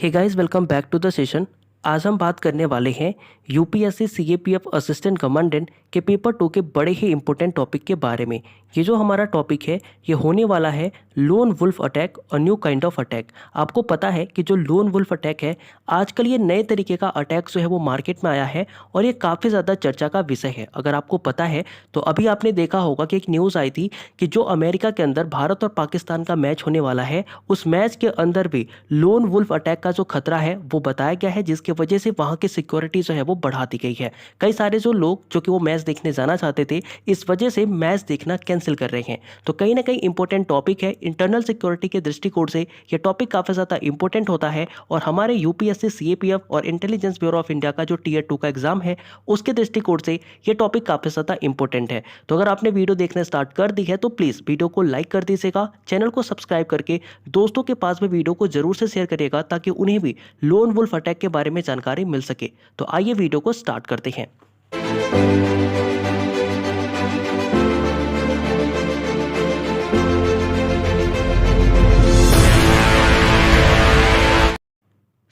Hey guys, welcome back to the session. आज हम बात करने वाले हैं यूपीएससी सीएपीएफ असिस्टेंट कमांडेंट के पेपर 2 के बड़े ही इंपॉर्टेंट टॉपिक के बारे में। ये जो हमारा टॉपिक है ये होने वाला है lone wolf attack, a new kind of attack. आपको पता है कि जो लोन वुल्फ अटैक है आजकल ये नए तरीके का अटैक जो है वो मार्केट में आया है और ये काफ़ी ज़्यादा चर्चा का विषय है। अगर आपको पता है तो अभी आपने देखा होगा कि एक न्यूज़ आई थी कि जो अमेरिका के अंदर भारत और पाकिस्तान का मैच होने वाला है उस मैच के अंदर भी लोन वुल्फ अटैक का जो खतरा है वो बताया गया है, जिसकी वजह से वहाँ की सिक्योरिटी जो है वो बढ़ा दी गई है। कई सारे जो लोग जो कि वो मैच देखने जाना चाहते थे इस वजह से मैच देखना कैंसिल कर रहे हैं। तो कहीं ना कहीं इंपॉर्टेंट टॉपिक है। इंटरनल सिक्योरिटी के दृष्टिकोण से ये टॉपिक काफ़ी ज़्यादा इंपॉर्टेंट होता है और हमारे यूपीएससी सीएपीएफ और इंटेलिजेंस ब्यूरो ऑफ इंडिया का जो टीयर 2 का एग्जाम है उसके दृष्टिकोण से ये टॉपिक काफ़ी ज़्यादा इंपॉर्टेंट है। तो अगर आपने वीडियो देखना स्टार्ट कर दी है तो प्लीज़ वीडियो को लाइक कर दीजिएगा, चैनल को सब्सक्राइब करके दोस्तों के पास में वीडियो को जरूर से शेयर करिएगा ताकि उन्हें भी लोन वुल्फ अटैक के बारे में जानकारी मिल सके। तो आइए वीडियो को स्टार्ट करते हैं।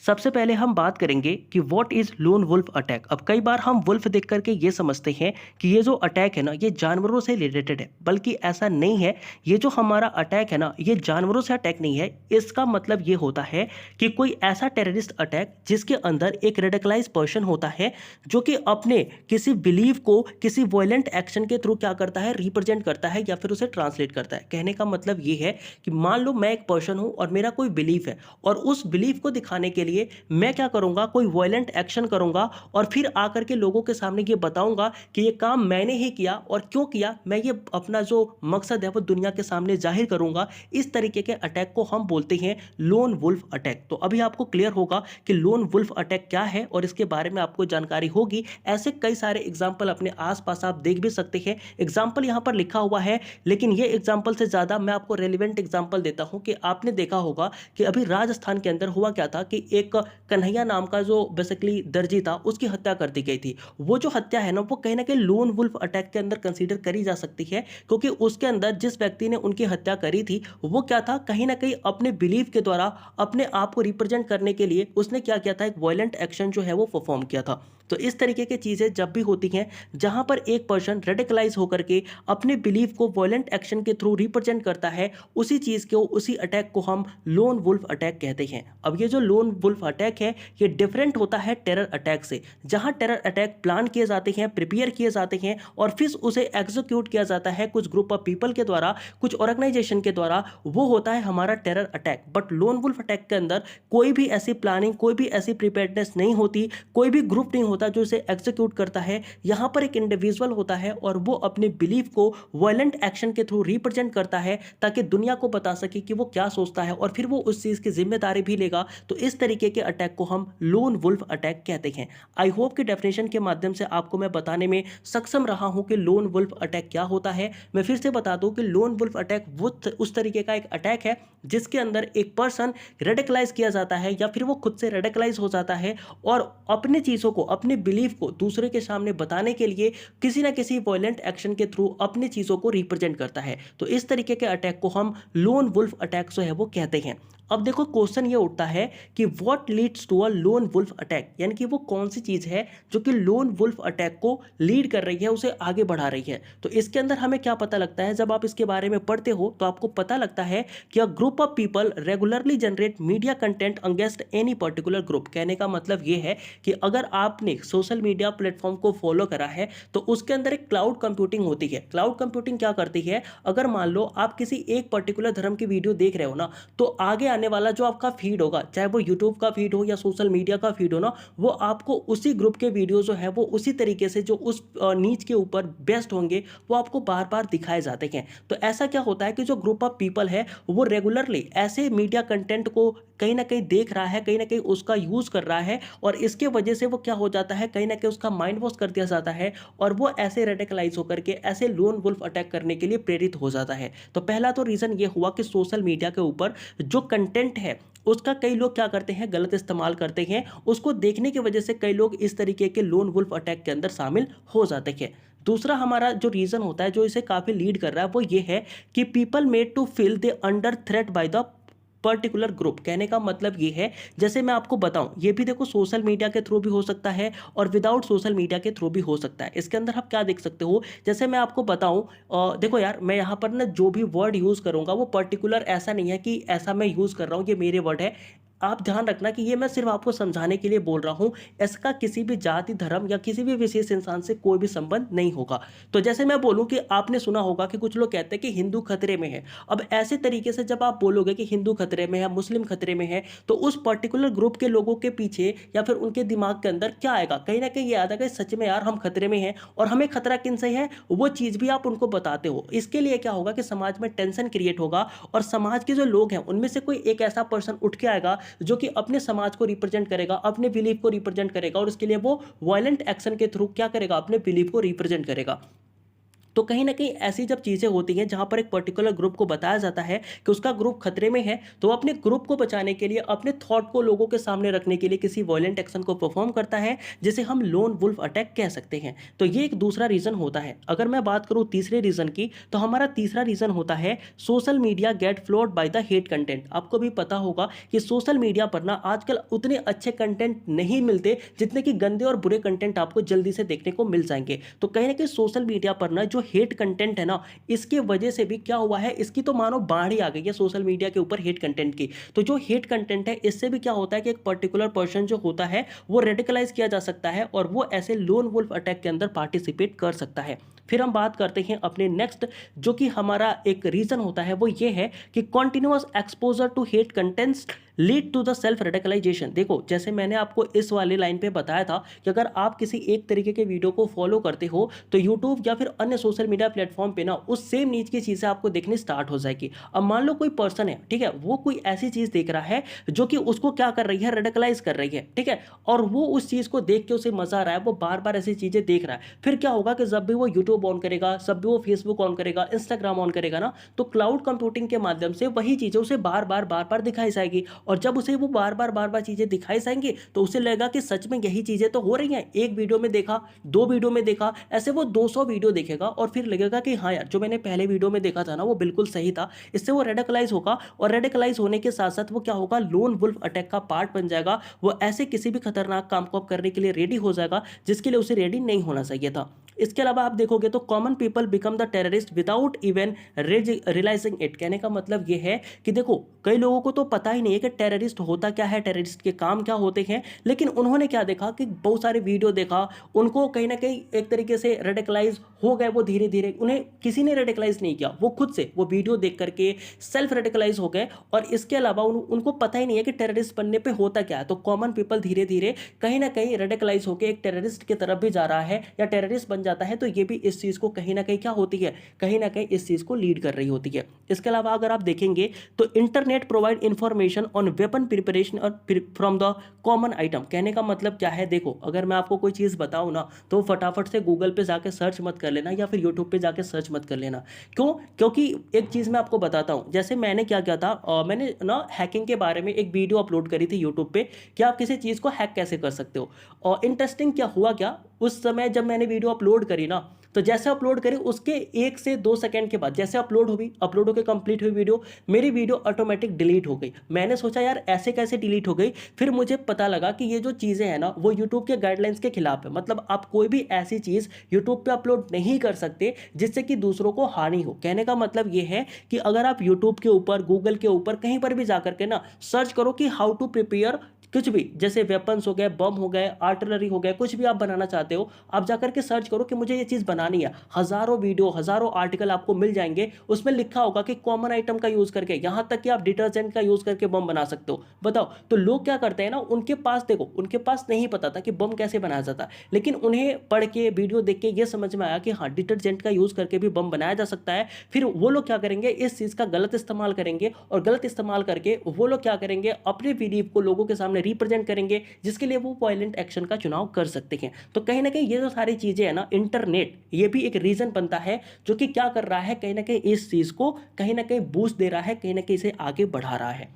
सबसे पहले हम बात करेंगे कि what is lone wolf attack. अब कई बार हम वुल्फ देख करके ये समझते हैं कि ये जो अटैक है ना ये जानवरों से रिलेटेड है, बल्कि ऐसा नहीं है। ये जो हमारा अटैक है ना ये जानवरों से अटैक नहीं है। इसका मतलब ये होता है कि कोई ऐसा टेररिस्ट अटैक जिसके अंदर एक रेडिकलाइज पर्सन होता है जो कि अपने किसी बिलीव को किसी वायलेंट एक्शन के थ्रू क्या करता है, रिप्रेजेंट करता है या फिर उसे ट्रांसलेट करता है। कहने का मतलब ये है कि मान लो मैं एक पर्सन हूं और मेरा कोई बिलीफ है और उस बिलीफ को दिखाने के लिए मैं क्या करूंगा, कोई वायलेंट एक्शन करूंगा और फिर आकर के लोगों के सामने ये बताऊंगा कि ये काम मैंने ही किया और क्यों किया, मैं ये अपना जो मकसद है वो दुनिया के सामने जाहिर करूंगा। इस तरीके के अटैक को हम बोलते हैं लोन वुल्फ अटैक। तो अभी आपको क्लियर होगा कि लोन वुल्फ अटैक क्या है और इसके बारे में आपको जानकारी होगी। ऐसे कई सारे एग्जाम्पल अपने आसपास आप देख भी सकते हैं। एग्जाम्पल यहां पर लिखा हुआ है, लेकिन ये एग्जाम्पल से ज्यादा मैं आपको रेलिवेंट एग्जाम्पल देता हूं कि आपने देखा होगा कि अभी राजस्थान के अंदर हुआ क्या था कि एक कन्हैया नाम का जो बेसिकली दर्जी था उसकी हत्या कर दी गई थी। वो जो हत्या है ना वो कहीं ना कहीं लोन वुल्फ अटैक के अंदर कंसीडर करी जा सकती है, क्योंकि उसके अंदर जिस व्यक्ति ने उनकी हत्या करी थी वो क्या था, कहीं ना कहीं अपने बिलीफ के द्वारा अपने आप को रिप्रेजेंट करने के लिए उसने क्या किया था, एक वायलेंट एक्शन जो है वो परफॉर्म किया था। तो इस तरीके की चीजें जब भी होती हैं जहां पर एक पर्सन रेडिकलाइज होकर के अपने बिलीफ को वायलेंट एक्शन के थ्रू रिप्रेजेंट करता है, उसी चीज को, उसी अटैक को हम लोन वुल्फ अटैक कहते हैं। अब ये जो लोन वुल्फ अटैक है ये डिफरेंट होता है टेरर अटैक से, जहां टेरर अटैक प्लान किए जाते हैं, प्रिपेयर किए जाते हैं और फिर उसे एग्जीक्यूट किया जाता है कुछ ग्रुप ऑफ पीपल के द्वारा, कुछ ऑर्गेनाइजेशन के द्वारा। वो होता है हमारा terror attack. But lone wolf attack के अंदर कोई भी ऐसी प्लानिंग, कोई भी ऐसी प्रिपेयर्डनेस नहीं होती, कोई भी ग्रुप नहीं होता जो इसे एग्जीक्यूट करता है। यहां पर एक इंडिविजुअल होता है और वो अपने बिलीफ को वायलेंट एक्शन के थ्रू रिप्रेजेंट करता है ताकि दुनिया को बता सके कि वो क्या सोचता है और फिर वो उस चीज की जिम्मेदारी भी लेगा। तो इस तरीके के अटैक को हम लोन वुल्फ अटैक कहते हैं। आई होप कि डेफिनेशन के माध्यम से आपको मैं बताने में सक्षम रहा हूं कि लोन वुल्फ अटैक क्या होता है। मैं फिर से बता दूं कि लोन वुल्फ अटैक वो उस तरीके का एक अटैक है जिसके अंदर एक पर्सन रेडिकलाइज किया जाता है या फिर वो खुद से रेडिकलाइज हो जाता है और अपने चीजों को, अपने बिलीफ को दूसरे के सामने बताने के लिए किसी ना किसी वायलेंट एक्शन के थ्रू अपनी चीजों को रिप्रेजेंट करता है। तो इस तरीके के अटैक को हम लोन वुल्फ अटैक जो है वो कहते हैं। अब देखो क्वेश्चन ये उठता है कि what leads to a lone wolf attack, यानी कि वो कौन सी चीज है जो कि लोन वुल्फ अटैक को लीड कर रही है, उसे आगे बढ़ा रही है। तो इसके अंदर हमें क्या पता लगता है, जब आप इसके बारे में पढ़ते हो तो आपको पता लगता है कि a group of people regularly generate media content against any particular group. कहने का मतलब ये है कि अगर आपने सोशल मीडिया प्लेटफॉर्म को फॉलो करा है तो उसके अंदर एक क्लाउड कंप्यूटिंग होती है। क्लाउड कंप्यूटिंग क्या करती है, अगर मान लो आप किसी एक पर्टिकुलर धर्म की वीडियो देख रहे हो ना, तो आगे आने वाला जो आपका फीड होगा, चाहे वो यूट्यूब का फीड हो या सोशल मीडिया का फीड हो ना, वो आपको उसी ग्रुप के वीडियो जो है वो उसी तरीके से जो उस नीच के ऊपर बेस्ट होंगे वो आपको बार बार दिखाए जाते हैं। तो ऐसा क्या होता है कि जो ग्रुप ऑफ पीपल है वो रेगुलरली ऐसे मीडिया कंटेंट को कहीं ना कहीं देख रहा है, कहीं ना कहीं उसका यूज कर रहा है और इसके वजह से वो क्या हो जाता है, कहीं ना कहीं उसका माइंड वॉश कर दिया जाता है और वो ऐसे रेडिकलाइज होकर के ऐसे लोन वुल्फ अटैक करने के लिए प्रेरित हो जाता है। तो पहला तो रीजन ये हुआ कि सोशल मीडिया के ऊपर जो कंटेंट है उसका कई लोग क्या करते हैं, गलत इस्तेमाल करते हैं। उसको देखने की वजह से कई लोग इस तरीके के लोन वुल्फ अटैक के अंदर शामिल हो जाते हैं। दूसरा हमारा जो रीजन होता है जो इसे काफी लीड कर रहा है वो ये है कि people made to feel they under threat by the particular group. कहने का मतलब ये है, जैसे मैं आपको बताऊं, ये भी देखो सोशल मीडिया के थ्रू भी हो सकता है और विदाउट सोशल मीडिया के थ्रू भी हो सकता है। इसके अंदर आप क्या देख सकते हो, जैसे मैं आपको बताऊं, देखो यार, मैं यहाँ पर ना जो भी वर्ड यूज करूंगा वो पर्टिकुलर ऐसा नहीं है कि ऐसा मैं यूज कर रहा हूँ, ये मेरे वर्ड है। आप ध्यान रखना कि ये मैं सिर्फ आपको समझाने के लिए बोल रहा हूं, इसका किसी भी जाति, धर्म या किसी भी विशेष इंसान से कोई भी संबंध नहीं होगा। तो जैसे मैं बोलूं कि आपने सुना होगा कि कुछ लोग कहते हैं कि हिंदू खतरे में है। अब ऐसे तरीके से जब आप बोलोगे कि हिंदू खतरे में है, मुस्लिम खतरे में है, तो उस पर्टिकुलर ग्रुप के लोगों के पीछे या फिर उनके दिमाग के अंदर क्या आएगा, कहीं ना कहीं ये आता है कि सच में यार हम खतरे में हैं। और हमें खतरा किन से है, वो चीज भी आप उनको बताते हो। इसके लिए क्या होगा कि समाज में टेंशन क्रिएट होगा, और समाज के जो लोग हैं उनमें से कोई एक ऐसा पर्सन उठ के आएगा जो कि अपने समाज को रिप्रेजेंट करेगा, अपने बिलीफ को रिप्रेजेंट करेगा, और उसके लिए वो वायलेंट एक्शन के थ्रू क्या करेगा, अपने बिलीफ को रिप्रेजेंट करेगा। तो कहीं ना कहीं ऐसी जब चीज़ें होती हैं जहां पर एक पर्टिकुलर ग्रुप को बताया जाता है कि उसका ग्रुप खतरे में है, तो वो अपने ग्रुप को बचाने के लिए, अपने थॉट को लोगों के सामने रखने के लिए किसी वायलेंट एक्शन को परफॉर्म करता है, जिसे हम लोन वुल्फ अटैक कह सकते हैं। तो ये एक दूसरा रीजन होता है। अगर मैं बात करूं तीसरे रीजन की, तो हमारा तीसरा रीजन होता है social media get flooded by the hate content. आपको भी पता होगा कि सोशल मीडिया पर ना आजकल उतने अच्छे कंटेंट नहीं मिलते जितने कि गंदे और बुरे कंटेंट आपको जल्दी से देखने को मिल जाएंगे। तो कहीं ना कहीं सोशल मीडिया पर ना जो हेट कंटेंट है ना, इसके वजह से भी क्या हुआ है, इसकी तो मानो बाढ़ ही आ गई है सोशल मीडिया के ऊपर हेट कंटेंट की। तो जो हेट कंटेंट है, इससे भी क्या होता है कि एक पर्टिकुलर पर्सन जो होता है वो रेडिकलाइज किया जा सकता है, और वो ऐसे लोन वुल्फ अटैक के अंदर पार्टिसिपेट कर सकता है। फिर हम बात करते हैं अपने नेक्स्ट, जो कि हमारा एक रीजन होता है, वो ये है कि continuous exposure to hate contents lead to the self radicalisation. देखो, जैसे मैंने आपको इस वाले लाइन पे बताया था कि अगर आप किसी एक तरीके के वीडियो को फॉलो करते हो, तो यूट्यूब या फिर अन्य सोशल मीडिया प्लेटफॉर्म पे ना उस सेम नीच की चीजें आपको देखनी स्टार्ट हो जाएगी। अब मान लो कोई पर्सन है, ठीक है, वो कोई ऐसी चीज देख रहा है जो कि उसको क्या कर रही है, रेडिकलाइज कर रही है, ठीक है, और वो उस चीज को देख के उसे मजा आ रहा है, वो बार बार ऐसी चीजें देख रहा है। फिर क्या होगा कि जब भी वो यूट्यूब ऑन करेगा, जब भी वो फेसबुक ऑन करेगा, इंस्टाग्राम ऑन करेगा ना, तो क्लाउड कंप्यूटिंग के माध्यम से वही चीजें उसे बार बार दिखाई जाएगी। और जब उसे वो बार बार चीजें दिखाई जाएंगी, तो उसे लगेगा कि सच में यही चीजें तो हो रही हैं। एक वीडियो में देखा, दो वीडियो में देखा, ऐसे वो 200 वीडियो देखेगा, और फिर लगेगा कि हाँ यार, जो मैंने पहले वीडियो में देखा था ना, वो बिल्कुल सही था। इससे वो रेडिकलाइज होगा, और रेडिकलाइज होने के साथ साथ वो क्या होगा, लोन वुल्फ अटैक का पार्ट बन जाएगा। वो ऐसे किसी भी खतरनाक काम को करने के लिए रेडी हो जाएगा जिसके लिए उसे रेडी नहीं होना चाहिए था। इसके अलावा आप देखोगे तो common people become the terrorist without even realising it. कहने का मतलब ये है कि देखो, कई लोगों को तो पता ही नहीं है कि टेररिस्ट होता क्या है, टेररिस्ट के काम क्या होते हैं, लेकिन उन्होंने क्या देखा कि बहुत सारे वीडियो देखा, उनको कहीं ना कहीं एक तरीके से रेडिकलाइज हो गए वो धीरे धीरे। उन्हें किसी ने रेडिकलाइज नहीं किया, वो खुद से वो वीडियो देख करके सेल्फ रेडिकलाइज हो गए। और इसके अलावा उनको पता ही नहीं है कि टेररिस्ट बनने पे होता क्या है। तो कॉमन पीपल धीरे धीरे कहीं ना कहीं रेडिकलाइज होकर एक टेररिस्ट की तरफ भी जा रहा है, या टेररिस्ट बन जाता है। तो ये भी इस चीज को कहीं ना कहीं क्या होती है, कहीं ना कहीं इस चीज को लीड कर रही होती है। इसके अलावा अगर आप देखेंगे तो internet provide information on weapon preparation और फ्रॉम द कॉमन आइटम। कहने का मतलब क्या है, देखो, अगर मैं आपको कोई चीज बताऊं ना, तो फटाफट से गूगल पे जाके सर्च मत कर लेना, या फिर यूट्यूब पे जाके सर्च मत कर लेना। क्यों? क्योंकि एक चीज मैं आपको बताता हूं। जैसे मैंने क्या किया था, मैंने ना हैकिंग के बारे में एक वीडियो अपलोड करी थी यूट्यूब पे कि आप किसी चीज को हैक कैसे कर सकते हो। और इंटरेस्टिंग क्या हुआ, क्या उस समय जब मैंने वीडियो अपलोड करी ना, तो जैसे अपलोड करी उसके 1 से 2 सेकंड के बाद जैसे अपलोड होकर कंप्लीट हुई वीडियो, मेरी वीडियो ऑटोमेटिक डिलीट हो गई। मैंने सोचा यार ऐसे कैसे डिलीट हो गई। फिर मुझे पता लगा कि ये जो चीज़ें हैं ना, वो यूट्यूब के गाइडलाइंस के खिलाफ है। मतलब आप कोई भी ऐसी चीज़ यूट्यूब पे अपलोड नहीं कर सकते जिससे कि दूसरों को हानि हो। कहने का मतलब ये है कि अगर आप यूट्यूब के ऊपर, गूगल के ऊपर, कहीं पर भी जाकर के ना सर्च करो कि हाउ टू प्रिपेयर कुछ भी, जैसे वेपन्स हो गए, बम हो गए, आर्टिलरी हो गए, कुछ भी आप बनाना चाहते हो, आप जाकर के सर्च करो कि मुझे ये चीज़ बनानी है। हज़ारों वीडियो, हज़ारों आर्टिकल आपको मिल जाएंगे। उसमें लिखा होगा कि कॉमन आइटम का यूज़ करके, यहाँ तक कि आप डिटर्जेंट का यूज़ करके बम बना सकते हो। बताओ, तो लोग क्या करते हैं ना, उनके पास देखो, उनके पास नहीं पता था कि बम कैसे बनाया जाता, लेकिन उन्हें पढ़ के, वीडियो देख के ये समझ में आया कि हाँ, डिटर्जेंट का यूज़ करके भी बम बनाया जा सकता है। फिर वो लोग क्या करेंगे, इस चीज़ का गलत इस्तेमाल करेंगे, और गलत इस्तेमाल करके वो लोग क्या करेंगे, अपने बिलीफ को लोगों के सामने रिप्रेजेंट करेंगे, जिसके लिए वो वायलेंट एक्शन का चुनाव कर सकते हैं। तो कहीं ना कहीं ये जो सारी चीजें है ना, इंटरनेट ये भी एक रीजन बनता है जो कि क्या कर रहा है, कहीं ना कहीं इस चीज को कहीं ना कहीं बूस्ट दे रहा है, कहीं ना कहीं इसे आगे बढ़ा रहा है।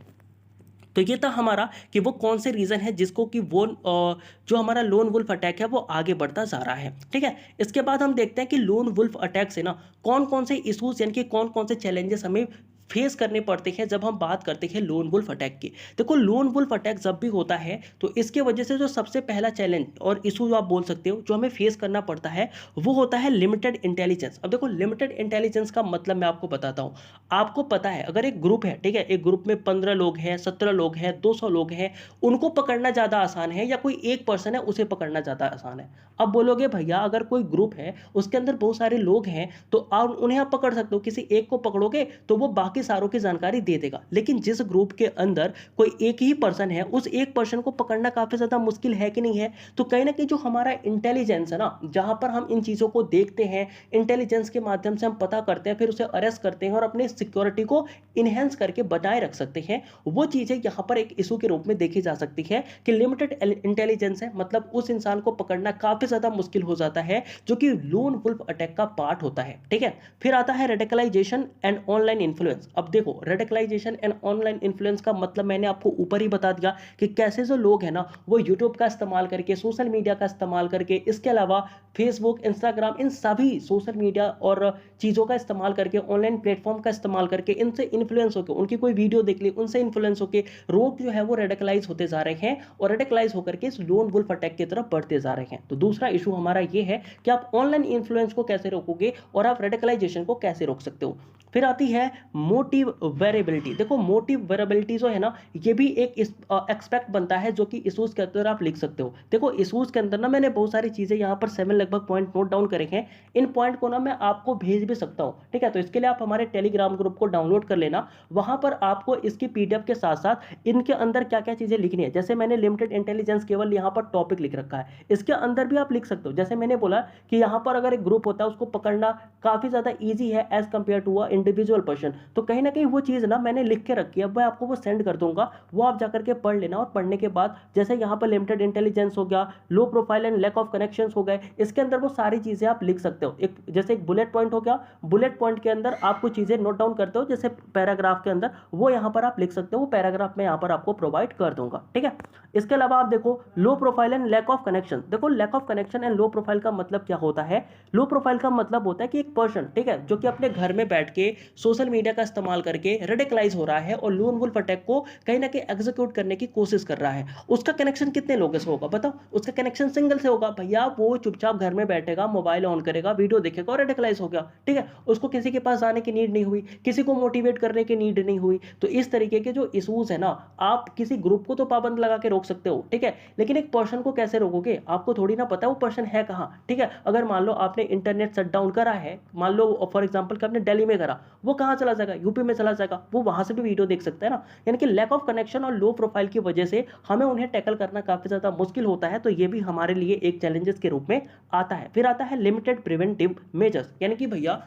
तो ये था हमारा कि वो कौन से रीजन है जिसको कि वो जो हमारा लोन वुल्फ अटैक है वो आगे बढ़ता जा रहा है। ठीक है, इसके बाद हम देखते हैं कि लोन वुल्फ अटैक से ना कौन कौन से इश्यूज यानी कि कौन कौन से चैलेंजेस हमें फेस करने पड़ते हैं जब हम बात करते हैं लोन वुल्फ अटैक की। देखो लोन वुल्फ अटैक जब भी होता है तो इसके वजह से जो सबसे पहला चैलेंज और इशू जो आप बोल सकते हो जो हमें फेस करना पड़ता है वो होता है लिमिटेड इंटेलिजेंस। अब देखो लिमिटेड इंटेलिजेंस का मतलब मैं आपको बताता हूँ। आपको पता है अगर एक ग्रुप है, ठीक है, एक ग्रुप में 15 लोग हैं, 17 लोग हैं, 200 लोग हैं, उनको पकड़ना ज़्यादा आसान है या कोई एक पर्सन है उसे पकड़ना ज़्यादा आसान है? अब बोलोगे भैया अगर कोई ग्रुप है उसके अंदर बहुत सारे लोग हैं तो आप उन्हें आप पकड़ सकते हो, किसी एक को पकड़ोगे तो वो बाकी सारों की जानकारी दे देगा। लेकिन जिस ग्रुप के अंदर कोई एक ही पर्सन है उस एक पर्सन को पकड़ना काफी ज्यादा मुश्किल है कि नहीं है? तो कहीं ना कहीं जो हमारा इंटेलिजेंस है ना, जहां पर हम इन चीजों को देखते हैं, इंटेलिजेंस के माध्यम से हम पता करते हैं, फिर उसे अरेस्ट करते हैं और अपनी सिक्योरिटी को इनहेंस करके बनाए रख सकते हैं, वो चीजें यहां पर एक इशू के रूप में देखी जा सकती है कि लिमिटेड इंटेलिजेंस है, मतलब उस इंसान को पकड़ना काफी ज्यादा मुश्किल हो जाता है, जो कि लोन वुल्फ अटैक का पार्ट होता है। ठीक है, फिर आता है रेडिकलाइजेशन एंड ऑनलाइन इन्फ्लुएंस। अब देखो रेडिकलाइजेशन एंड ऑनलाइन इन्फ्लुएंस का मतलब मैंने आपको ऊपर ही बता दिया कि कैसे जो लोग हैं ना वो यूट्यूब का इस्तेमाल करके, सोशल मीडिया का इस्तेमाल करके, इसके अलावा फेसबुक, इंस्टाग्राम, इन सभी सोशल मीडिया और चीज़ों का इस्तेमाल करके, ऑनलाइन प्लेटफॉर्म का इस्तेमाल करके इनसे इन्फ्लुएंस होकर, उनकी कोई वीडियो देख ली उनसे इन्फ्लुएंस होकर लोग जो है वो रेडिकलाइज होते जा रहे हैं और रेडिकलाइज होकर के इस लोन वुल्फ अटैक की तरफ बढ़ते जा रहे हैं। तो दूसरा इशू हमारा ये है कि आप ऑनलाइन इन्फ्लुएंस को कैसे रोकोगे और आप रेडिकलाइजेशन को कैसे रोक सकते हो। फिर आती है मोटिव वेरेबिलिटी। देखो मोटिव वेरेबिलिटी जो है ना ये भी एक एक्सपेक्ट बनता है जो कि इशूज के अंदर आप लिख सकते हो। देखो इशूज के अंदर ना मैंने बहुत सारी चीजें यहाँ पर 7 लगभग पॉइंट नोट डाउन करे हैं। इन पॉइंट को ना मैं आपको भेज भी सकता हूँ, ठीक है। तो इसके लिए आप हमारे टेलीग्राम ग्रुप को डाउनलोड कर लेना, वहां पर आपको इसकी पीडीएफ के साथ साथ इनके अंदर क्या क्या चीजें लिखनी है। जैसे मैंने लिमिटेड इंटेलिजेंस केवल यहाँ पर टॉपिक लिख रखा है, इसके अंदर भी आप लिख सकते हो। जैसे मैंने बोला कि यहाँ पर अगर एक ग्रुप होता है उसको पकड़ना काफी ज्यादा ईजी है as compared to a individual person, तो कहीं ना कहीं वो चीज ना मैंने लिख के रखी है, अब मैं आपको वो सेंड कर दूंगा, वो आप जाकर के पढ़ लेना। और पढ़ने के बाद जैसे यहाँ पर लिमिटेड इंटेलिजेंस हो गया, low profile and lack of connections हो गए, इसके अंदर वो सारी चीजें आप लिख सकते हो। एक जैसे एक बुलेट पॉइंट हो गया, बुलेट पॉइंट के अंदर आप कुछ चीजें नोट डाउन करते हो जैसे पैराग्राफ के अंदर, वो यहाँ पर आप लिख सकते हो, वो पैराग्राफ में यहाँ पर आपको प्रोवाइड कर दूंगा, ठीक है। इसके अलावा आप देखो low profile and lack of connection. देखो lack of connection and low profile का मतलब क्या होता है? लो प्रोफाइल का मतलब होता है कि एक पर्सन, ठीक है, जो कि अपने घर में बैठ के सोशल मीडिया का इस्तेमाल करके रेडिकलाइज हो रहा है और लोन वुल्फ अटैक को कहीं ना कहीं एग्जीक्यूट करने की कोशिश कर रहा है। उसका कनेक्शन कितने लोगों से होगा बताओ? उसका कनेक्शन सिंगल से होगा भैया, वो चुपचाप घर में बैठेगा, मोबाइल ऑन करेगा, वीडियो देखेगा और रेडिकलाइज हो गया, ठीक है। उसको किसी के पास जाने की नीड नहीं हुई, किसी को मोटिवेट करने की नीड नहीं हुई। तो इस तरीके के जो इशूज है ना, आप किसी ग्रुप को तो पाबंद लगा के रोक सकते हो, ठीक है, लेकिन एक पर्सन को कैसे रोकोगे? आपको थोड़ी ना पता है वो पर्सन है कहां, ठीक है। अगर मान लो आपने इंटरनेट शट डाउन करा है, मान लो फॉर एग्जांपल कि आपने दिल्ली में करा, वो कहां चला जाएगा? यूपी में चला जाएगा, वो वहां से भी वीडियो देख सकता है ना। यानी कि लैक ऑफ कनेक्शन और लो प्रोफाइल की वजह से हमें उन्हें टैकल करना काफी ज्यादा मुश्किल होता है, तो ये भी हमारे लिए एक चैलेंजेस के रूप में आता है। फिर आता है लिमिटेड प्रिवेंटिव मेजर्स, यानी कि भैया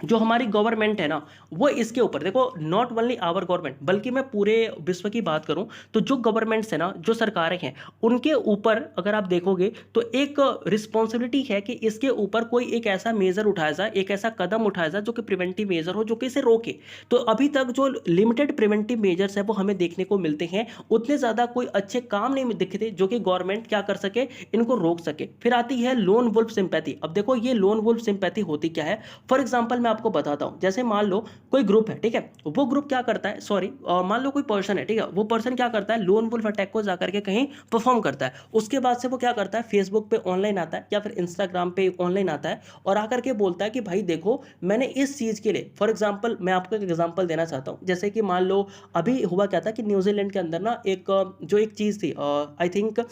जो हमारी गवर्नमेंट है ना वो इसके ऊपर, देखो नॉट ओनली आवर गवर्नमेंट बल्कि मैं पूरे विश्व की बात करूं तो जो गवर्नमेंट्स है ना, जो सरकारें हैं, उनके ऊपर अगर आप देखोगे तो एक रिस्पॉन्सिबिलिटी है कि इसके ऊपर कोई एक ऐसा मेजर उठाया जाए, एक ऐसा कदम उठाया जाए जो कि प्रिवेंटिव मेजर हो, जो कि इसे रोके। तो अभी तक जो लिमिटेड प्रिवेंटिव मेजर्स है वो हमें देखने को मिलते हैं, उतने ज्यादा कोई अच्छे काम नहीं दिखते जो कि गवर्नमेंट क्या कर सके, इनको रोक सके। फिर आती है लोन वुल्फ सिंपैथी। अब देखो ये लोन वुल्फ सिंपैथी होती क्या है? फॉर एग्जाम्पल मैं आपको बताता हूं, जैसे मान लो कोई ग्रुप है, ठीक है, वो ग्रुप क्या करता है, सॉरी मान लो कोई पर्सन है, ठीक है, वो पर्सन क्या करता है, लोन वुल्फ अटैक को जाकर के कहीं परफॉर्म करता है। उसके बाद से वो क्या करता है, फेसबुक पे ऑनलाइन आता है या फिर इंस्टाग्राम पे ऑनलाइन आता है और आकर के बोलता है कि भाई देखो मैंने इस चीज के लिए, फॉर एग्जाम्पल मैं आपको एक एग्जाम्पल देना चाहता हूं, जैसे कि मान लो अभी हुआ क्या था कि न्यूजीलैंड के अंदर ना एक जो एक चीज थी, आई थिंक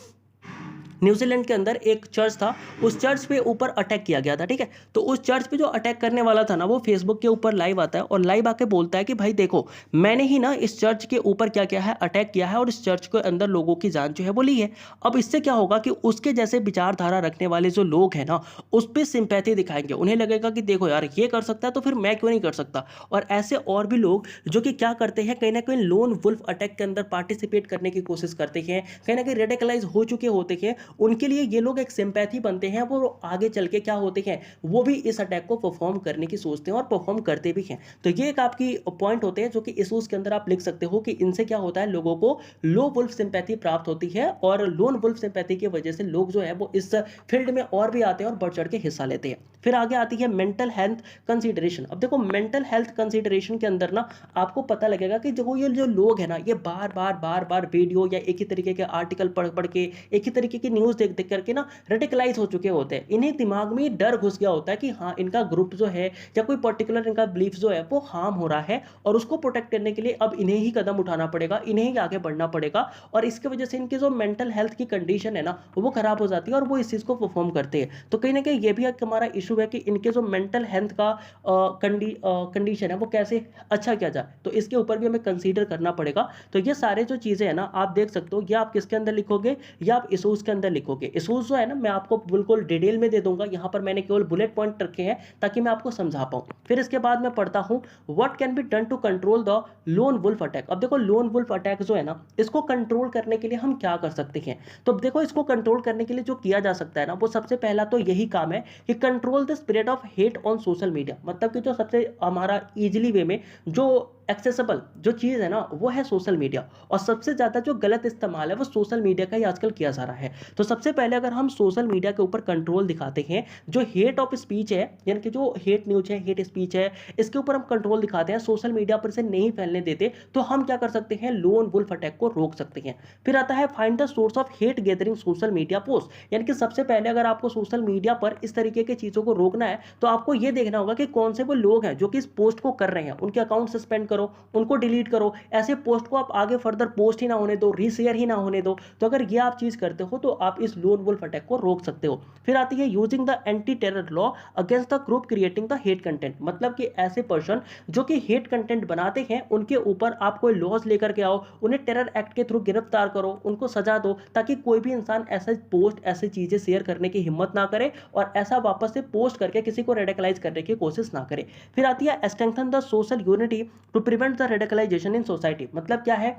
न्यूजीलैंड के अंदर एक चर्च था, उस चर्च पे ऊपर अटैक किया गया था, ठीक है। तो उस चर्च पे जो अटैक करने वाला था ना, वो फेसबुक के ऊपर लाइव आता है और लाइव आके बोलता है कि भाई देखो मैंने ही ना इस चर्च के ऊपर क्या किया है, अटैक किया है और इस चर्च के अंदर लोगों की जान जो है वो ली है। अब इससे क्या होगा कि उसके जैसे विचारधारा रखने वाले जो लोग हैं ना उस पर सिंपैथी दिखाएंगे, उन्हें लगेगा कि देखो यार ये कर सकता है तो फिर मैं क्यों नहीं कर सकता। और ऐसे और भी लोग जो कि क्या करते हैं, कहीं ना कहीं लोन वुल्फ अटैक के अंदर पार्टिसिपेट करने की कोशिश करते हैं, कहीं ना कहीं रेडिकलाइज हो चुके होते हैं, उनके लिए ये लोग एक सिंपैथी बनते हैं, वो आगे चल के क्या होते हैं, वो भी इस अटैक को परफॉर्म करने की सोचते हैं और परफॉर्म करते भी हैं। तो ये एक आपकी पॉइंट होते हैं जो कि इशूज के अंदर आप लिख सकते हो कि इनसे क्या होता है, लोगों को लो वुल्फ सिंपैथी प्राप्त होती है और लोन वुल्फ सिंपैथी की वजह से लोग जो है वो इस फील्ड में और भी आते हैं और बढ़ चढ़ के हिस्सा लेते हैं। फिर आगे आती है मेंटल हेल्थ कंसीडरेशन। अब देखो मेंटल हेल्थ कंसीडरेशन के अंदर ना आपको पता लगेगा कि जो ये जो लोग हैं ना, ये बार बार वीडियो या एक ही तरीके के आर्टिकल पढ़ पढ़ के, एक ही तरीके की न्यूज़ देख देख करके ना रेडिकलाइज हो चुके होते हैं। इन्हें दिमाग में डर घुस गया होता है कि हाँ, इनका ग्रुप जो है या कोई पर्टिकुलर इनका बिलीफ जो है वो हार्म हो रहा है, और उसको प्रोटेक्ट करने के लिए अब इन्हें ही कदम उठाना पड़ेगा, इन्हें ही आगे बढ़ना पड़ेगा। और इसकी वजह से इनकी जो मेंटल हेल्थ की कंडीशन है ना, वो खराब हो जाती है और वो इस चीज़ को परफॉर्म करते हैं। तो कहीं ना कहीं ये भी एक हमारा इशू है कि इनके जो मेंटल हेल्थ का कंडीशन है वो कैसे अच्छा किया जाए, तो इसके ऊपर भी हमें कंसीडर करना पड़ेगा। तो ये सारे जो चीज़ें हैं ना, आप देख सकते हो, ये आप किसके अंदर लिखोगे, या आप इशूज़ के अंदर लिखोगे। इशूज़ जो है ना, मैं आपको बिल्कुल डिटेल में दे दूंगा, यहाँ पर मैंने केवल बुलेट पॉइंट रखे हैं ताकि मैं आपको समझा पाऊँ। फिर इसके बाद मैं पढ़ता हूँ what can be done to control the lone wolf attack. अब देखो लोन वुल्फ अटैक जो है ना, इसको कंट्रोल करने के लिए हम क्या कर सकते हैं। तो अब देखो इसको कंट्रोल करने के लिए जो किया जा सकता है ना, वो सबसे पहला तो यही काम है कि control the spread of hate on social media. मतलब कि जो सबसे हमारा इजीली वे में जो एक्सेसिबल जो चीज़ है ना, वो है सोशल मीडिया। और सबसे ज़्यादा जो गलत इस्तेमाल है वो सोशल मीडिया का ही आजकल किया जा रहा है। तो सबसे पहले अगर हम सोशल मीडिया के ऊपर कंट्रोल दिखाते हैं, जो हेट ऑफ स्पीच है, यानी कि जो हेट न्यूज है, हेट स्पीच है, इसके ऊपर हम कंट्रोल दिखाते हैं, सोशल मीडिया पर से नहीं फैलने देते, तो हम क्या कर सकते हैं, लोन वुल्फ अटैक को रोक सकते हैं। फिर आता है find the source of hate gathering social media post. यानी कि सबसे पहले अगर आपको सोशल मीडिया पर इस तरीके की चीज़ों को रोकना है, तो आपको ये देखना होगा कि कौन से वो लोग हैं जो कि इस पोस्ट को कर रहे हैं, उनके अकाउंट सस्पेंड करो, उनको डिलीट करो। ऐसे पोस्ट को आप आगे फर्दर पोस्ट ही ना होने दो, रीशेयर ही ना होने दो। तो अगर ये आप चीज करते हो तो आप इस लोन वुल्फ अटैक को रोक सकते हो। फिर आती है using the anti terror law against the group creating the hate content. मतलब कि ऐसे पर्सन जो कि हेट कंटेंट बनाते हैं, उनके ऊपर आप कोई लॉज लेकर के आओ, उन्हें टेरर एक्ट के थ्रू गिरफ्तार करो, उनको सजा दो, ताकि कोई भी इंसान ऐसे पोस्ट, ऐसी चीजें शेयर करने की हिम्मत ना करे और ऐसा वापस से पोस्ट करके किसी को रेडिकलाइज करने की कोशिश ना करे। फिर आती है strengthen the social unity to prevent the radicalisation in society. मतलब क्या है,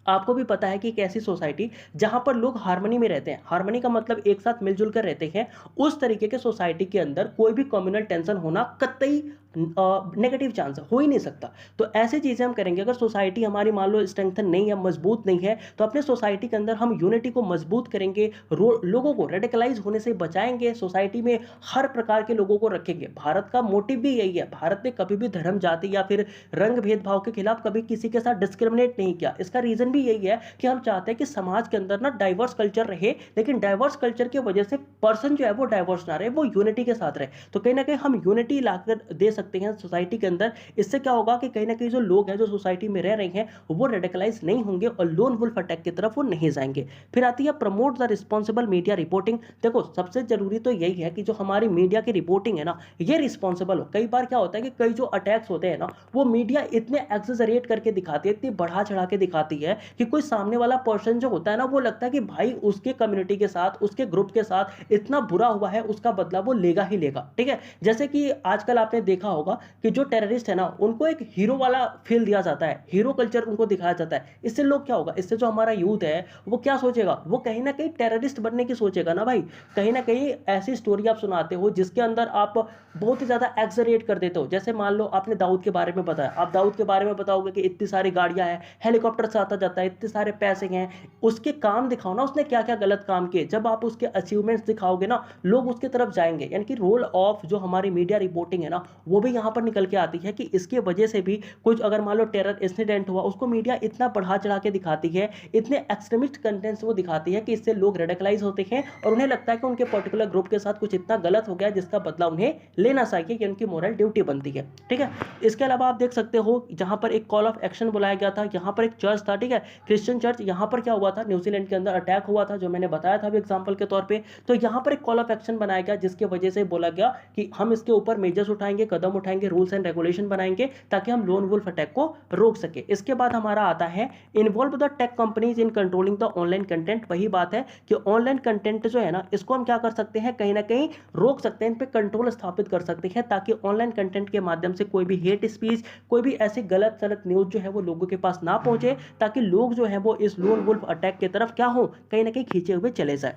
आपको भी पता है कि एक ऐसी सोसाइटी जहां पर लोग हार्मनी में रहते हैं, हार्मनी का मतलब एक साथ मिलजुल कर रहते हैं, उस तरीके के सोसाइटी के अंदर कोई भी कम्युनल टेंशन होना कतई नेगेटिव चांस हो ही नहीं सकता। तो ऐसी चीज़ें हम करेंगे। अगर सोसाइटी हमारी मान लो स्ट्रेंथन नहीं है, मजबूत नहीं है, तो अपने सोसाइटी के अंदर हम यूनिटी को मजबूत करेंगे, लोगों को रेडिकलाइज होने से बचाएंगे, सोसाइटी में हर प्रकार के लोगों को रखेंगे। भारत का मोटिव भी यही है, भारत ने कभी भी धर्म, जाति या फिर रंग भेदभाव के खिलाफ कभी किसी के साथ डिस्क्रिमिनेट नहीं किया। इसका रीजन भी यही है कि हम चाहते हैं कि समाज के अंदर ना डाइवर्स कल्चर रहे, लेकिन डाइवर्स कल्चर की वजह से पर्सन जो है वो डाइवर्स ना रहे, वो यूनिटी के साथ रहे। तो कहीं ना कहीं हम यूनिटी लाकर दे सकते हैं सोसाइटी के अंदर। इससे क्या होगा कि कहीं ना कहीं जो लोग हैं जो सोसाइटी में रह रहे हैं वो रेडिकलाइज नहीं होंगे और लोन वुल्फ अटैक की तरफ वो नहीं जाएंगे। फिर आती है promote the responsible media reporting. देखो सबसे जरूरी तो यही है कि जो हमारी मीडिया की रिपोर्टिंग है ना, ये रिस्पॉन्सिबल हो। कई बार क्या होता है कि कई जो अटैक्स होते हैं ना, वो मीडिया इतने एक्सेजरेट करके दिखाती है, इतनी बढ़ा चढ़ा के दिखाती है कि कोई सामने वाला पर्सन जो होता है ना, वो लगता है कि भाई उसके कम्युनिटी के साथ, उसके ग्रुप के साथ इतना बुरा हुआ है, उसका बदला वो लेगा ही लेगा। ठीक है, जैसे कि आजकल आपने देखा होगा कि जो टेररिस्ट है ना, उनको एक हीरो वाला फील दिया जाता है, हीरो कल्चर उनको दिखाया जाता है। इससे लोग क्या होगा, इससे जो हमारा यूथ है वो क्या सोचेगा, वो कहीं ना कहीं टेररिस्ट बनने की सोचेगा ना भाई। कहीं ना कहीं ऐसी स्टोरी आप सुनाते हो जिसके अंदर आप बहुत ही ज्यादा एक्सरेट कर देते हो। जैसे मान लो आपने दाऊद के बारे में बताया, आप दाऊद के बारे में बताओगे कि इतनी सारी गाड़ियां हैं, हेलीकॉप्टर से आता जाता है, इतने सारे पैसे हैं, उसके काम दिखाओ ना, उसने क्या क्या गलत काम किए। जब आप उसके अचीवमेंट्स दिखाओगे ना, लोग उसके तरफ जाएंगे। यानी कि रोल ऑफ जो हमारी मीडिया रिपोर्टिंग है ना, वो भी यहाँ पर निकल के आती है कि इसके वजह से भी कुछ अगर मान लो टेरर इंसिडेंट हुआ, उसको मीडिया इतना बढ़ा चढ़ा के दिखाती है, इतने एक्सट्रीमिस्ट कंटेंट्स वो दिखाती है कि इससे लोग रेडिकलाइज होते हैं और उन्हें लगता है कि उनके पर्टिकुलर ग्रुप के साथ कुछ इतना गलत हो गया जिसका बदला उन्हें लेना चाहिए, कि उनकी मोरल ड्यूटी बनती है। ठीक है, इसके अलावा आप देख सकते हो जहां पर एक कॉल ऑफ एक्शन बुलाया गया था, यहाँ पर एक चर्च था, ठीक है, क्रिश्चियन चर्च। यहाँ पर क्या हुआ था, न्यूजीलैंड के अंदर अटैक हुआ था, जो मैंने बताया था अभी एग्जाम्पल के तौर पर। तो यहाँ पर एक कॉल ऑफ एक्शन बनाया गया जिसकी वजह से बोला गया कि हम इसके ऊपर मेजर्स उठाएंगे, कदम उठाएंगे, रूल्स एंड रेगुलेशन बनाएंगे ताकि हम लोन वुल्फ अटैक को रोक सके। इसके बाद हमारा आता है involve the tech companies in controlling the online content. वही बात है कि ऑनलाइन कंटेंट जो है ना, इसको हम क्या कर सकते हैं, कहीं ना कहीं रोक सकते हैं, इन पे कंट्रोल स्थापित कर सकते हैं, ताकि ऑनलाइन कंटेंट के माध्यम से कोई भी हेट स्पीच, कोई भी ऐसी गलत सलत न्यूज जो है वो लोगों के पास ना पहुंचे, ताकि लोग जो है वो इस लोन वुल्फ अटैक की तरफ क्या हो, कहीं ना कहीं खींचे हुए चले जाए।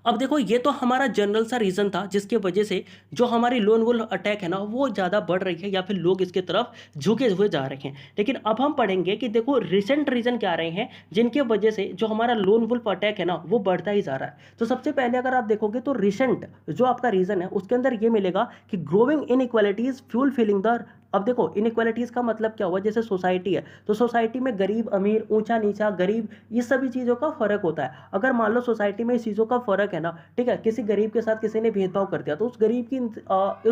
अब देखो ये तो हमारा जनरल सा रीज़न था जिसकी वजह से जो हमारी लोन वुल्फ अटैक है ना वो ज़्यादा बढ़ रही है या फिर लोग इसके तरफ झुके हुए जा रहे हैं। लेकिन अब हम पढ़ेंगे कि देखो रिसेंट रीज़न क्या रहे हैं जिनके वजह से जो हमारा लोन वुल्फ अटैक है ना वो बढ़ता ही जा रहा है। तो सबसे पहले अगर आप देखोगे तो रिसेंट जो आपका रीज़न है उसके अंदर ये मिलेगा कि growing inequalities fuel feeling the. अब देखो इनइक्वालिटीज का मतलब क्या हुआ, जैसे सोसाइटी है तो सोसाइटी में गरीब अमीर ऊंचा नीचा गरीब ये सभी चीज़ों का फर्क होता है। अगर मान लो सोसाइटी में इस चीज़ों का फर्क है ना, ठीक है, किसी गरीब के साथ किसी ने भेदभाव कर दिया तो उस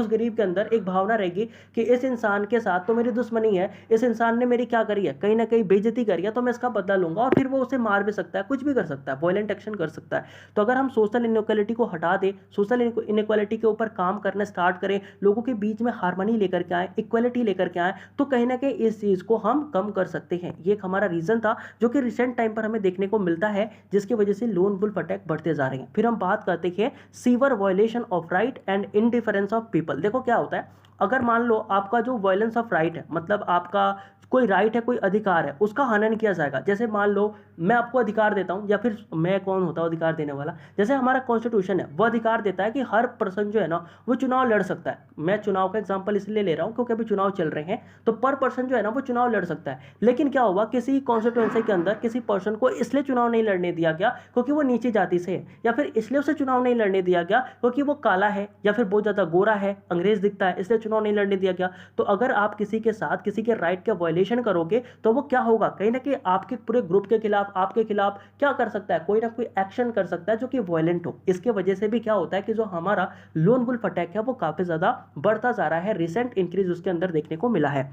गरीब के अंदर एक भावना रहेगी कि इस इंसान के साथ तो मेरी दुश्मनी है, इस इंसान ने मेरी क्या करी है, कहीं ना कहीं बेइज्जती करी है, तो मैं इसका बदला लूंगा। और फिर वो उसे मार भी सकता है, कुछ भी कर सकता है, वायलेंट एक्शन कर सकता है। तो अगर हम सोशल इनइक्वालिटी को हटा दें, सोशल इनइक्वालिटी के ऊपर काम करना स्टार्ट करें, लोगों के बीच में हार्मनी लेकर के आए, इक्वलिटी लेकर के आए, तो कहीं ना कहीं इस चीज को हम कम कर सकते हैं। ये एक हमारा रीजन था जो कि रिसेंट टाइम पर हमें देखने को मिलता है जिसकी वजह से लोन वुल्फ अटैक बढ़ते जा रहे हैं। फिर हम बात करते हैं sewer violation of right and indifference of people. देखो क्या होता है, अगर मान लो आपका जो वायलेंस ऑफ राइट है, मतलब आपका कोई राइट है, कोई अधिकार है, उसका हनन किया जाएगा। जैसे मान लो मैं आपको अधिकार देता हूं, या फिर मैं कौन होता हूं अधिकार देने वाला, जैसे हमारा कॉन्स्टिट्यूशन है वो अधिकार देता है कि हर पर्सन जो है ना वो चुनाव लड़ सकता है। मैं चुनाव का एग्जांपल इसलिए ले रहा हूं क्योंकि अभी चुनाव चल रहे हैं, तो पर पर्सन जो है ना वो चुनाव लड़ सकता है। लेकिन क्या हुआ, किसी कॉन्स्टिट्यूंसी के अंदर किसी पर्सन को इसलिए चुनाव नहीं लड़ने दिया गया क्योंकि वो नीची जाति से है, या फिर इसलिए उसे चुनाव नहीं लड़ने दिया गया क्योंकि वो काला है या फिर बहुत ज्यादा गोरा है, अंग्रेज दिखता है, इसलिए चुनाव नहीं लड़ने दिया गया। तो अगर आप किसी के साथ किसी के राइट के वायलेशन करोगे तो वो क्या होगा, कहीं ना कहीं आपके पूरे ग्रुप के खिलाफ, आपके खिलाफ क्या कर सकता है, कोई ना कोई एक्शन कर सकता है जो कि वायलेंट हो। इसके वजह से भी क्या होता है कि जो हमारा लोन वुल्फ अटैक है वो काफी ज्यादा बढ़ता जा रहा है, रिसेंट इंक्रीज उसके अंदर देखने को मिला है।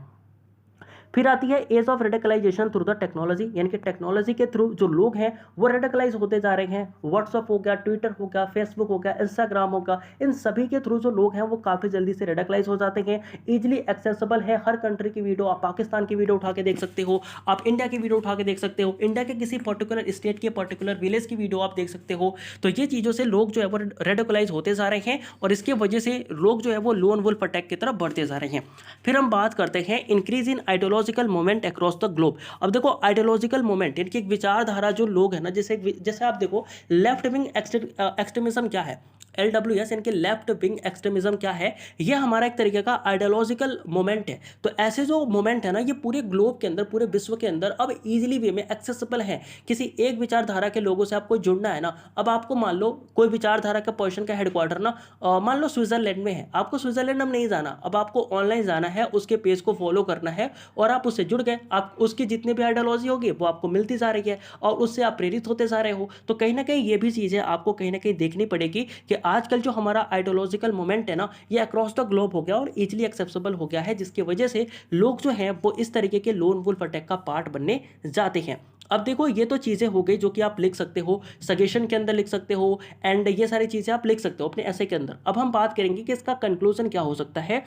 फिर आती है age of radicalisation through the technology, यानी कि टेक्नोलॉजी के थ्रू जो लोग हैं वो रेडिकलाइज होते जा रहे हैं। व्हाट्सअप हो गया, ट्विटर हो गया, फेसबुक हो गया, इंस्टाग्राम होगा, इन सभी के थ्रू जो लोग हैं वो काफ़ी जल्दी से रेडिकलाइज हो जाते हैं। ईजिली एक्सेसिबल है हर कंट्री की वीडियो, आप पाकिस्तान की वीडियो उठा के देख सकते हो, आप इंडिया की वीडियो उठा के देख सकते हो, इंडिया के किसी पर्टिकुलर स्टेट के पर्टिकुलर विलेज की वीडियो आप देख सकते हो। तो ये चीज़ों से लोग जो है वो रेडिकलाइज होते जा रहे हैं और इसके वजह से लोग जो है वो लोन वुल्फ अटैक की तरफ बढ़ते जा रहे हैं। फिर हम बात करते हैं increase in ideological moment across the globe. अब देखो आइडियोलॉजिकल मोमेंट यानी कि एक विचारधारा जो लोग हैं ना, जैसे आप देखो लेफ्ट विंग एक्सट्रीमिज्म क्या है, LWS यानी कि लेफ्ट विंग एक्सट्रीमिज्म क्या है, ये हमारा एक तरीके का आइडियोलॉजिकल मोमेंट है। तो ऐसे जो मोमेंट है ना ये पूरे ग्लोब के अंदर, पूरे विश्व के अंदर अब इजीली वे में एक्सेसिबल है। किसी एक विचारधारा के लोगों से आपको जुड़ना है ना, अब आपको मान लो कोई विचारधारा का पर्सन का हेडक्वार्टर ना मान लो स्विट्जरलैंड में है, आपको स्विट्जरलैंड अब नहीं जाना, अब आपको ऑनलाइन जाना है, उसके पेज को फॉलो करना है और आप उससे जुड़ गए, आप उसकी जितनी भी आइडियोलॉजी होगी वो आपको मिलती जा रही है और उससे आप प्रेरित होते जा रहे हो। तो कहीं ना कहीं ये भी चीज़ें आपको कहीं ना कहीं देखनी पड़ेगी कि आजकल जो हमारा आइडियोलॉजिकल मोमेंट है ना ये अक्रॉस द ग्लोब हो गया और इजीली एक्सेसिबल हो गया है, जिसकी वजह से लोग जो हैं वो इस तरीके के लोन वुल्फ अटैक का पार्ट बनने जाते हैं। अब देखो ये तो चीज़ें हो गई जो कि आप लिख सकते हो, सजेशन के अंदर लिख सकते हो एंड ये सारी चीज़ें आप लिख सकते हो अपने ऐसे के अंदर। अब हम बात करेंगे कि इसका कंक्लूजन क्या हो सकता है।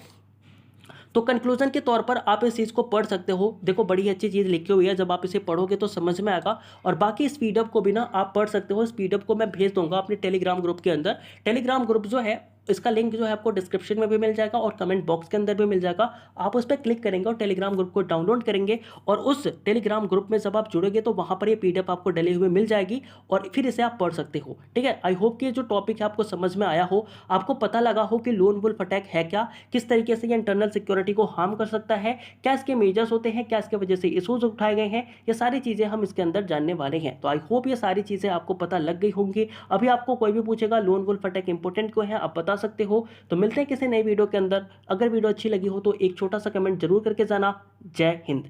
तो कंक्लूजन के तौर पर आप इस चीज़ को पढ़ सकते हो, देखो बड़ी अच्छी चीज़ लिखी हुई है, जब आप इसे पढ़ोगे तो समझ में आएगा। और बाकी इस पीडीएफ को भी ना आप पढ़ सकते हो, इस पीडीएफ को मैं भेज दूंगा अपने टेलीग्राम ग्रुप के अंदर। टेलीग्राम ग्रुप जो है इसका लिंक जो है आपको डिस्क्रिप्शन में भी मिल जाएगा और कमेंट बॉक्स के अंदर भी मिल जाएगा। आप उस पर क्लिक करेंगे और टेलीग्राम ग्रुप को डाउनलोड करेंगे और उस टेलीग्राम ग्रुप में जब आप जुड़ोगे तो वहाँ पर ये पीडीएफ आपको डली हुई मिल जाएगी और फिर इसे आप पढ़ सकते हो। ठीक है, आई होप कि जो टॉपिक है आपको समझ में आया हो, आपको पता लगा हो कि लोन वुल्फ अटैक है क्या, किस तरीके से ये इंटरनल सिक्योरिटी को हार्म कर सकता है, क्या इसके मेजर्स होते हैं, क्या इसके वजह से इशूज उठाए गए हैं, ये सारी चीज़ें हम इसके अंदर जानने वाले हैं। तो आई होप ये सारी चीज़ें आपको पता लग गई होंगी। अभी आपको कोई भी पूछेगा लोन वुल्फ अटैक इंपॉर्टेंट क्यों है, आप बता सकते हो। तो मिलते हैं किसी नई वीडियो के अंदर। अगर वीडियो अच्छी लगी हो तो एक छोटा सा कमेंट जरूर करके जाना। जय हिंद।